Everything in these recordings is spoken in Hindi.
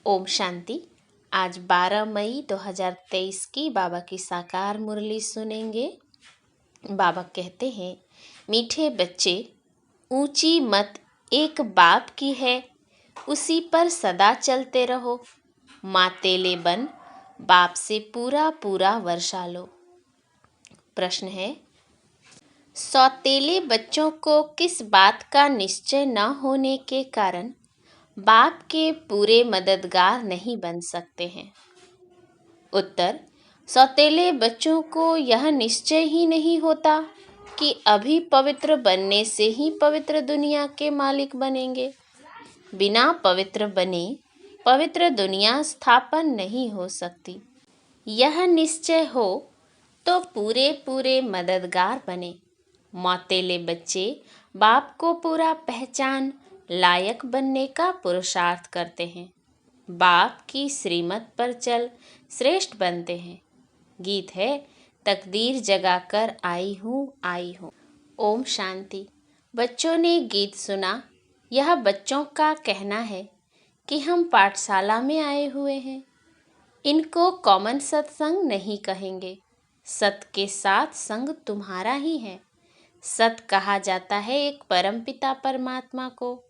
ओम शांति। आज 12 मई 2023 की बाबा की साकार मुरली सुनेंगे। बाबा कहते हैं, मीठे बच्चे, ऊंची मत एक बाप की है, उसी पर सदा चलते रहो। मातेले बन बाप से पूरा पूरा वर्षा लो। प्रश्न है, सौतेले बच्चों को किस बात का निश्चय न होने के कारण बाप के पूरे मददगार नहीं बन सकते हैं? उत्तर, सौतेले बच्चों को यह निश्चय ही नहीं होता कि अभी पवित्र बनने से ही पवित्र दुनिया के मालिक बनेंगे। बिना पवित्र बने पवित्र दुनिया स्थापन नहीं हो सकती। यह निश्चय हो तो पूरे पूरे मददगार बने। मौतेले बच्चे बाप को पूरा पहचान लायक बनने का पुरुषार्थ करते हैं। बाप की श्रीमत पर चल श्रेष्ठ बनते हैं। गीत है, तकदीर जगाकर आई हूँ। ओम शांति। बच्चों ने गीत सुना। यह बच्चों का कहना है कि हम पाठशाला में आए हुए हैं। इनको कॉमन सत्संग नहीं कहेंगे। सत के साथ संग तुम्हारा ही है। सत कहा जाता है एक परमपिता परमात्मा को।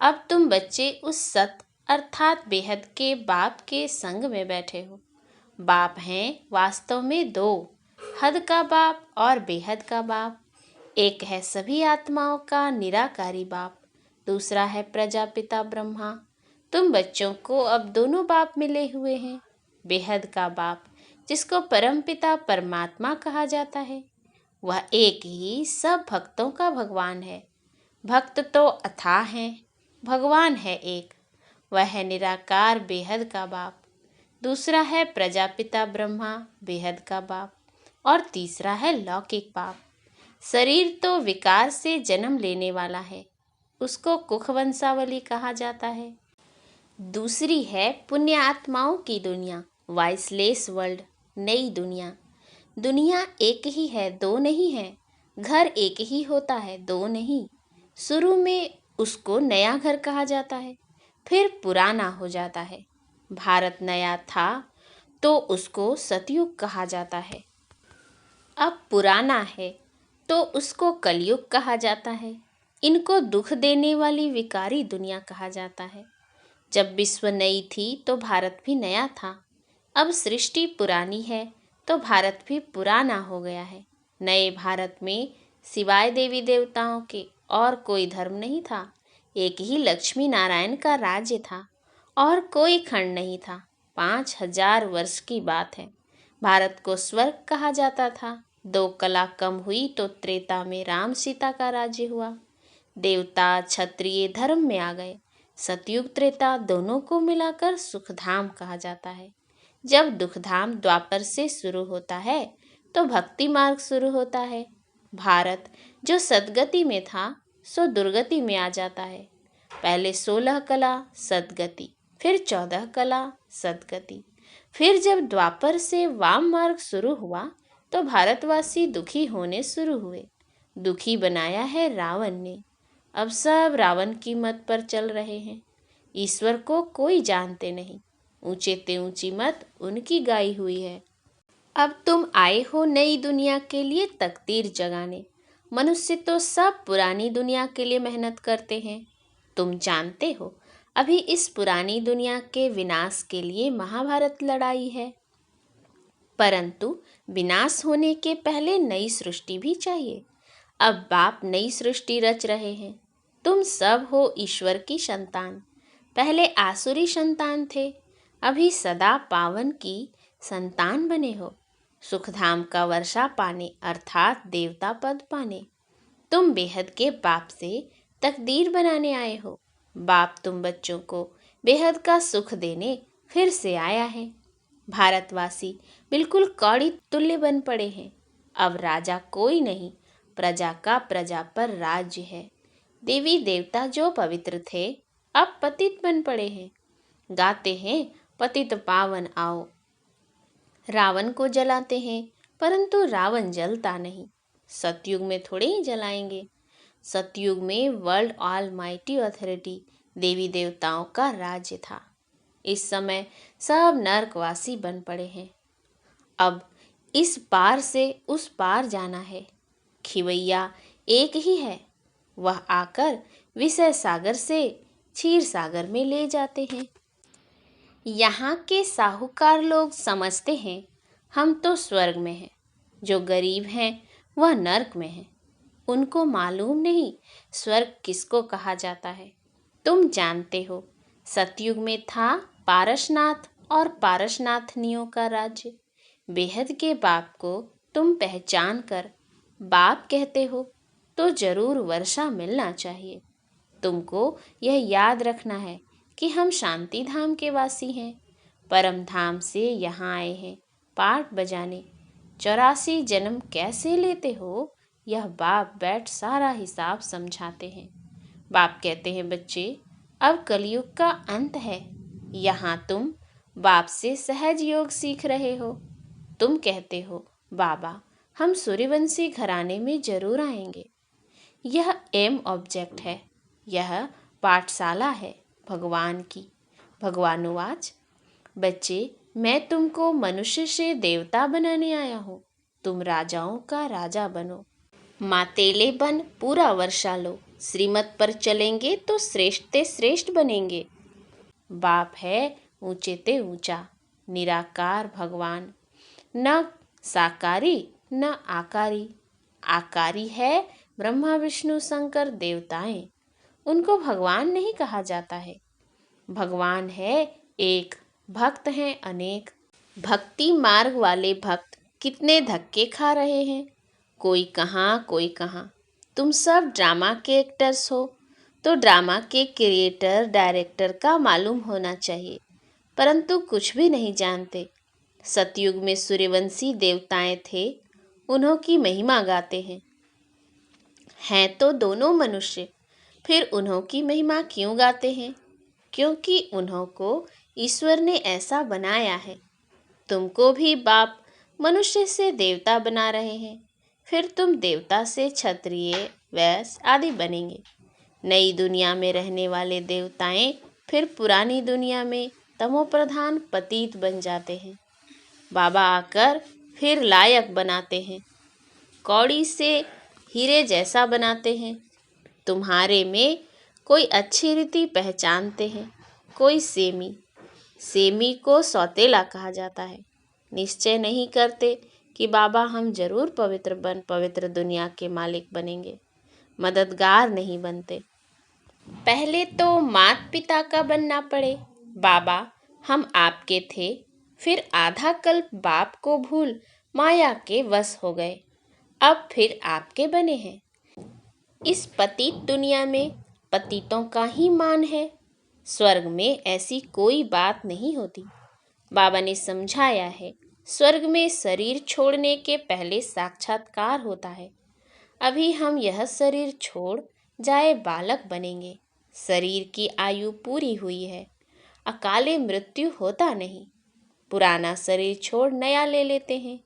अब तुम बच्चे उस सत अर्थात बेहद के बाप के संग में बैठे हो। बाप हैं वास्तव में दो, हद का बाप और बेहद का बाप। एक है सभी आत्माओं का निराकारी बाप, दूसरा है प्रजापिता ब्रह्मा। तुम बच्चों को अब दोनों बाप मिले हुए हैं। बेहद का बाप, जिसको परमपिता परमात्मा कहा जाता है, वह एक ही सब भक्तों का भगवान है। भक्त तो अथाह हैं, भगवान है एक। वह है निराकार बेहद का बाप। दूसरा है प्रजापिता ब्रह्मा, बेहद का बाप। और तीसरा है लौकिक बाप। शरीर तो विकार से जन्म लेने वाला है, उसको कुख वंशावली कहा जाता है। दूसरी है पुण्य आत्माओं की दुनिया, वाइसलेस वर्ल्ड, नई दुनिया। दुनिया एक ही है, दो नहीं है। घर एक ही होता है, दो नहीं। शुरू में उसको नया घर कहा जाता है, फिर पुराना हो जाता है। भारत नया था तो उसको सतयुग कहा जाता है। अब पुराना है तो उसको कलयुग कहा जाता है। इनको दुख देने वाली विकारी दुनिया कहा जाता है। जब विश्व नई थी तो भारत भी नया था। अब सृष्टि पुरानी है तो भारत भी पुराना हो गया है। नए भारत में सिवाय देवी देवताओं के और कोई धर्म नहीं था। एक ही लक्ष्मी नारायण का राज्य था और कोई खंड नहीं था। 5000 वर्ष की बात है। भारत को स्वर्ग कहा जाता था। 2 कला कम हुई तो त्रेता में राम सीता का राज्य हुआ। देवता क्षत्रिय धर्म में आ गए। सतयुग त्रेता दोनों को मिलाकर सुखधाम कहा जाता है। जब दुखधाम द्वापर से शुरू होता है तो भक्ति मार्ग शुरू होता है। भारत जो सदगति में था सो दुर्गति में आ जाता है। पहले 16 कला सदगति, फिर 14 कला सदगति। फिर जब द्वापर से वाम मार्ग शुरू हुआ तो भारतवासी दुखी होने शुरू हुए। दुखी बनाया है रावण ने। अब सब रावण की मत पर चल रहे हैं। ईश्वर को कोई जानते नहीं। ऊंचे ते ऊंची मत उनकी गाई हुई है। अब तुम आए हो नई दुनिया के लिए तकदीर जगाने। मनुष्य तो सब पुरानी दुनिया के लिए मेहनत करते हैं। तुम जानते हो अभी इस पुरानी दुनिया के विनाश के लिए महाभारत लड़ाई है। परंतु विनाश होने के पहले नई सृष्टि भी चाहिए। अब बाप नई सृष्टि रच रहे हैं। तुम सब हो ईश्वर की संतान। पहले आसुरी संतान थे, अभी सदा पावन की संतान बने हो। सुखधाम का वर्षा पाने अर्थात देवता पद पाने। तुम बेहद के बाप से तकदीर बनाने आए हो। बाप तुम बच्चों को बेहद का सुख देने फिर से आया है। भारतवासी बिल्कुल कौड़ी तुल्य बन पड़े हैं। अब राजा कोई नहीं, प्रजा का प्रजा पर राज्य है। देवी देवता जो पवित्र थे अब पतित बन पड़े हैं। गाते हैं पतित पावन आओ। रावण को जलाते हैं परंतु रावण जलता नहीं। सतयुग में थोड़े ही जलाएंगे। सतयुग में वर्ल्ड ऑल माइटी अथॉरिटी देवी देवताओं का राज्य था। इस समय सब नरकवासी बन पड़े हैं। अब इस पार से उस पार जाना है। खिवैया एक ही है, वह आकर विषय सागर से क्षीर सागर में ले जाते हैं। यहाँ के साहूकार लोग समझते हैं हम तो स्वर्ग में हैं, जो गरीब हैं वह नर्क में हैं। उनको मालूम नहीं स्वर्ग किसको कहा जाता है। तुम जानते हो सतयुग में था पारसनाथ और पारसनाथनियों का राज्य। बेहद के बाप को तुम पहचान कर बाप कहते हो तो जरूर वर्षा मिलना चाहिए। तुमको यह याद रखना है कि हम शांति धाम के वासी हैं, परम धाम से यहाँ आए हैं पाठ बजाने। 84 जन्म कैसे लेते हो, यह बाप बैठ सारा हिसाब समझाते हैं। बाप कहते हैं बच्चे, अब कलयुग का अंत है, यहाँ तुम बाप से सहज योग सीख रहे हो। तुम कहते हो बाबा हम सूर्यवंशी घराने में जरूर आएंगे। यह एम ऑब्जेक्ट है, यह पाठशाला है भगवान की। भगवानुवाच, बच्चे मैं तुमको मनुष्य से देवता बनाने आया हूँ, तुम राजाओं का राजा बनो। मातेले बन पूरा वर्षा लो, श्रीमत पर चलेंगे तो श्रेष्ठ ते श्रेष्ठ बनेंगे। बाप है ऊंचे ते ऊंचा, निराकार भगवान, न साकारी न आकारी। आकारी है ब्रह्मा विष्णु शंकर देवताएं, उनको भगवान नहीं कहा जाता है। भगवान है एक, भक्त हैं अनेक। भक्ति मार्ग वाले भक्त कितने धक्के खा रहे हैं, कोई कहाँ कोई कहाँ। तुम सब ड्रामा के एक्टर्स हो तो ड्रामा के क्रिएटर डायरेक्टर का मालूम होना चाहिए, परंतु कुछ भी नहीं जानते। सतयुग में सूर्यवंशी देवताएं थे, उन्हों की महिमा गाते हैं तो दोनों मनुष्य, फिर उन्हों की महिमा क्यों गाते हैं? क्योंकि उन्हों को ईश्वर ने ऐसा बनाया है। तुमको भी बाप मनुष्य से देवता बना रहे हैं, फिर तुम देवता से क्षत्रिय वैश्य आदि बनेंगे। नई दुनिया में रहने वाले देवताएं फिर पुरानी दुनिया में तमोप्रधान पतित बन जाते हैं। बाबा आकर फिर लायक बनाते हैं, कौड़ी से हीरे जैसा बनाते हैं। तुम्हारे में कोई अच्छी रीति पहचानते हैं, कोई सेमी। सेमी को सौतेला कहा जाता है। निश्चय नहीं करते कि बाबा हम जरूर पवित्र दुनिया के मालिक बनेंगे, मददगार नहीं बनते। पहले तो माता पिता का बनना पड़े। बाबा हम आपके थे, फिर आधा कल्प बाप को भूल माया के वश हो गए, अब फिर आपके बने हैं। इस पतित दुनिया में पतितों का ही मान है, स्वर्ग में ऐसी कोई बात नहीं होती। बाबा ने समझाया है स्वर्ग में शरीर छोड़ने के पहले साक्षात्कार होता है। अभी हम यह शरीर छोड़ जाए बालक बनेंगे। शरीर की आयु पूरी हुई है, अकाले मृत्यु होता नहीं। पुराना शरीर छोड़ नया ले लेते हैं।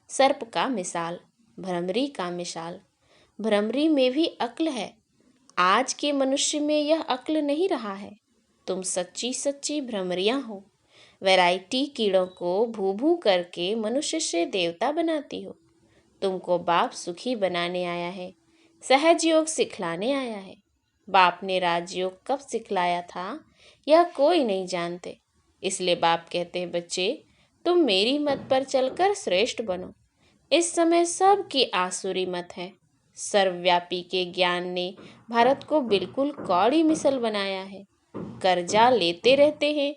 सर्प का मिसाल, भ्रमरी का मिसाल। भ्रमरी में भी अक्ल है, आज के मनुष्य में यह अक्ल नहीं रहा है। तुम सच्ची सच्ची भ्रमरियां हो, वैरायटी कीड़ों को भू भू करके मनुष्य से देवता बनाती हो। तुमको बाप सुखी बनाने आया है, सहज योग सिखलाने आया है। बाप ने राजयोग कब सिखलाया था यह कोई नहीं जानते, इसलिए बाप कहते हैं बच्चे तुम मेरी मत पर चलकर श्रेष्ठ बनो। इस समय सबकी आसुरी मत है। सर्वव्यापी के ज्ञान ने भारत को बिल्कुल कौड़ी मिसल बनाया है। कर्जा लेते रहते हैं,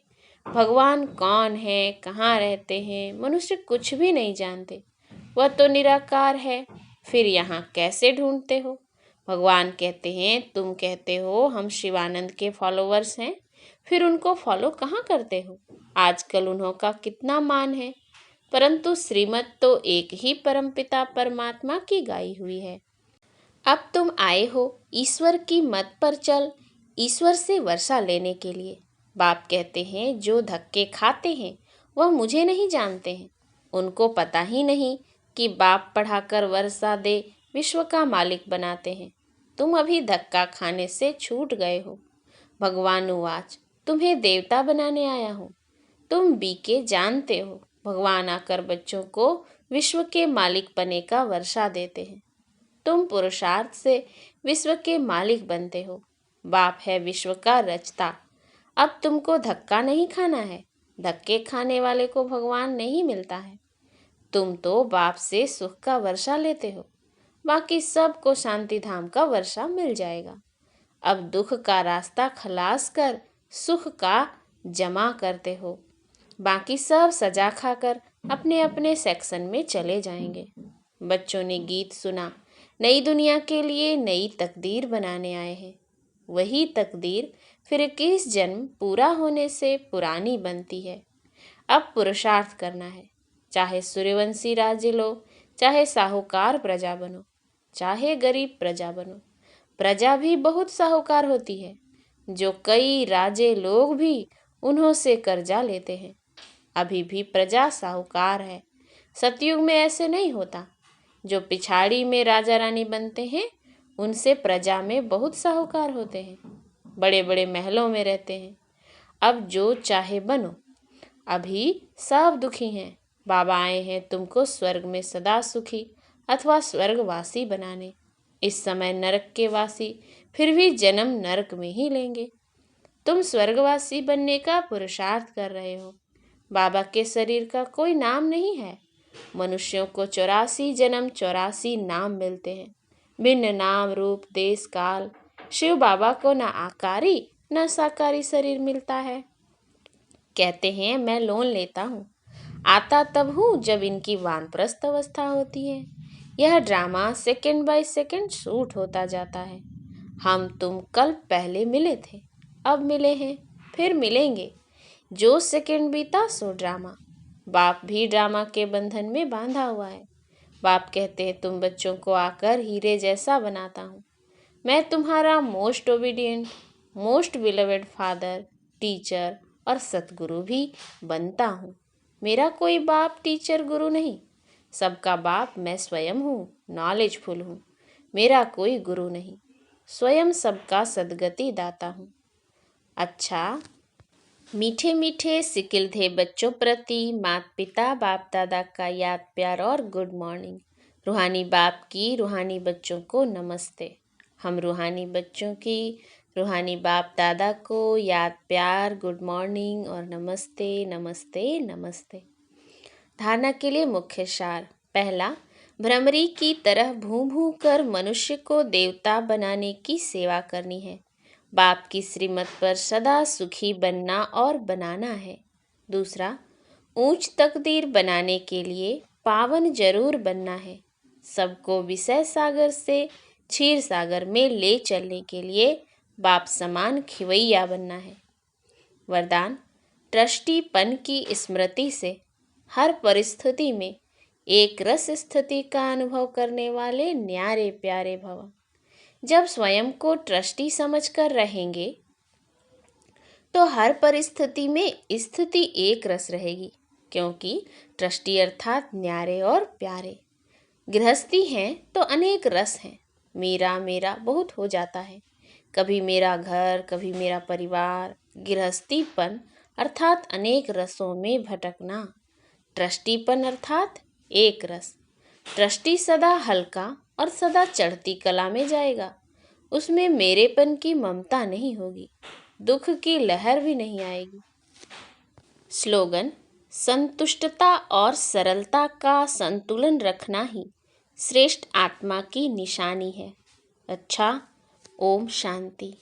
भगवान कौन है, कहाँ रहते हैं, मनुष्य कुछ भी नहीं जानते। वह तो निराकार है, फिर यहाँ कैसे ढूंढते हो? भगवान कहते हैं तुम कहते हो हम शिवानंद के फॉलोवर्स हैं, फिर उनको फॉलो कहाँ करते हो? आजकल उन्हों का कितना मान है, परंतु श्रीमत तो एक ही परमपिता परमात्मा की गाई हुई है। अब तुम आए हो ईश्वर की मत पर चल, ईश्वर से वर्षा लेने के लिए। बाप कहते हैं जो धक्के खाते हैं वह मुझे नहीं जानते हैं, उनको पता ही नहीं कि बाप पढ़ाकर वर्षा दे विश्व का मालिक बनाते हैं। तुम अभी धक्का खाने से छूट गए हो। भगवानुवाच, तुम्हें देवता बनाने आया हूँ। तुम बीके जानते हो, भगवान आकर बच्चों को विश्व के मालिक बने का वर्षा देते हैं। तुम पुरुषार्थ से विश्व के मालिक बनते हो। बाप है विश्व का रचता। अब तुमको धक्का नहीं खाना है। धक्के खाने वाले को भगवान नहीं मिलता है। तुम तो बाप से सुख का वर्षा लेते हो, बाकी सबको शांति धाम का वर्षा मिल जाएगा। अब दुख का रास्ता खलास कर सुख का जमा करते हो। बाकी सब सजा खाकर अपने अपने सेक्शन में चले जाएंगे। बच्चों ने गीत सुना। नई दुनिया के लिए नई तकदीर बनाने आए हैं। वही तकदीर फिर 21 जन्म पूरा होने से पुरानी बनती है। अब पुरुषार्थ करना है। चाहे सूर्यवंशी राज्य लो, चाहे साहूकार प्रजा बनो, चाहे गरीब प्रजा बनो। प्रजा भी बहुत साहूकार होती है। जो कई राजे लोग भी उन्हों से कर्जा लेते हैं। अभी भी प्रजा साहूकार है। सतयुग में ऐसे नहीं होता। जो पिछाड़ी में राजा रानी बनते हैं उनसे प्रजा में बहुत साहूकार होते हैं। बड़े बड़े महलों में रहते हैं। अब जो चाहे बनो। अभी सब दुखी हैं। बाबा आए हैं तुमको स्वर्ग में सदा सुखी अथवा स्वर्गवासी बनाने। इस समय नरक के वासी फिर भी जन्म नरक में ही लेंगे। तुम स्वर्गवासी बनने का पुरुषार्थ कर रहे हो। बाबा के शरीर का कोई नाम नहीं है। मनुष्यों को 84 जन्म 84 नाम मिलते हैं। भिन्न नाम रूप देश काल। शिव बाबा को न आकारी न साकारी शरीर मिलता है। कहते हैं मैं लोन लेता हूँ। आता तब हूँ जब इनकी वानप्रस्थ अवस्था होती है। यह drama second by second shoot होता जाता है। हम तुम कल पहले मिले थे, अब मिले हैं, फिर मिलेंगे। जो सेकंड बीता सो ड्रामा। बाप भी ड्रामा के बंधन में बांधा हुआ है। बाप कहते हैं तुम बच्चों को आकर हीरे जैसा बनाता हूँ। मैं तुम्हारा most obedient, most beloved father, teacher और सतगुरु भी बनता हूँ। मेरा कोई बाप टीचर गुरु नहीं। सबका बाप मैं स्वयं हूँ, नॉलेजफुल हूँ। मेरा कोई गुरु नहीं। स्वयं सबका सदगति दाता हूँ। अच्छा, मीठे मीठे सिकिल थे बच्चों प्रति माता पिता बाप दादा का याद प्यार और गुड मॉर्निंग। रूहानी बाप की रूहानी बच्चों को नमस्ते। हम रूहानी बच्चों की रूहानी बाप दादा को याद प्यार गुड मॉर्निंग और नमस्ते नमस्ते नमस्ते। धारणा के लिए मुख्य सार। पहला, भ्रमरी की तरह भूं भूं कर मनुष्य को देवता बनाने की सेवा करनी है। बाप की श्रीमत पर सदा सुखी बनना और बनाना है। दूसरा, ऊंच तकदीर बनाने के लिए पावन जरूर बनना है। सबको विषय सागर से क्षीर सागर में ले चलने के लिए बाप समान खिवैया बनना है। वरदान, ट्रस्टीपन की स्मृति से हर परिस्थिति में एक रस स्थिति का अनुभव करने वाले न्यारे प्यारे भव। जब स्वयं को ट्रस्टी समझकर रहेंगे तो हर परिस्थिति में स्थिति एक रस रहेगी, क्योंकि ट्रस्टी अर्थात न्यारे और प्यारे। गृहस्थी हैं तो अनेक रस हैं। मेरा मेरा बहुत हो जाता है। कभी मेरा घर, कभी मेरा परिवार। गृहस्थीपन अर्थात अनेक रसों में भटकना। ट्रस्टीपन अर्थात एक रस। ट्रस्टी सदा हल्का और सदा चढ़ती कला में जाएगा। उसमें मेरेपन की ममता नहीं होगी, दुख की लहर भी नहीं आएगी। स्लोगन, संतुष्टता और सरलता का संतुलन रखना ही श्रेष्ठ आत्मा की निशानी है। अच्छा, ओम शांति।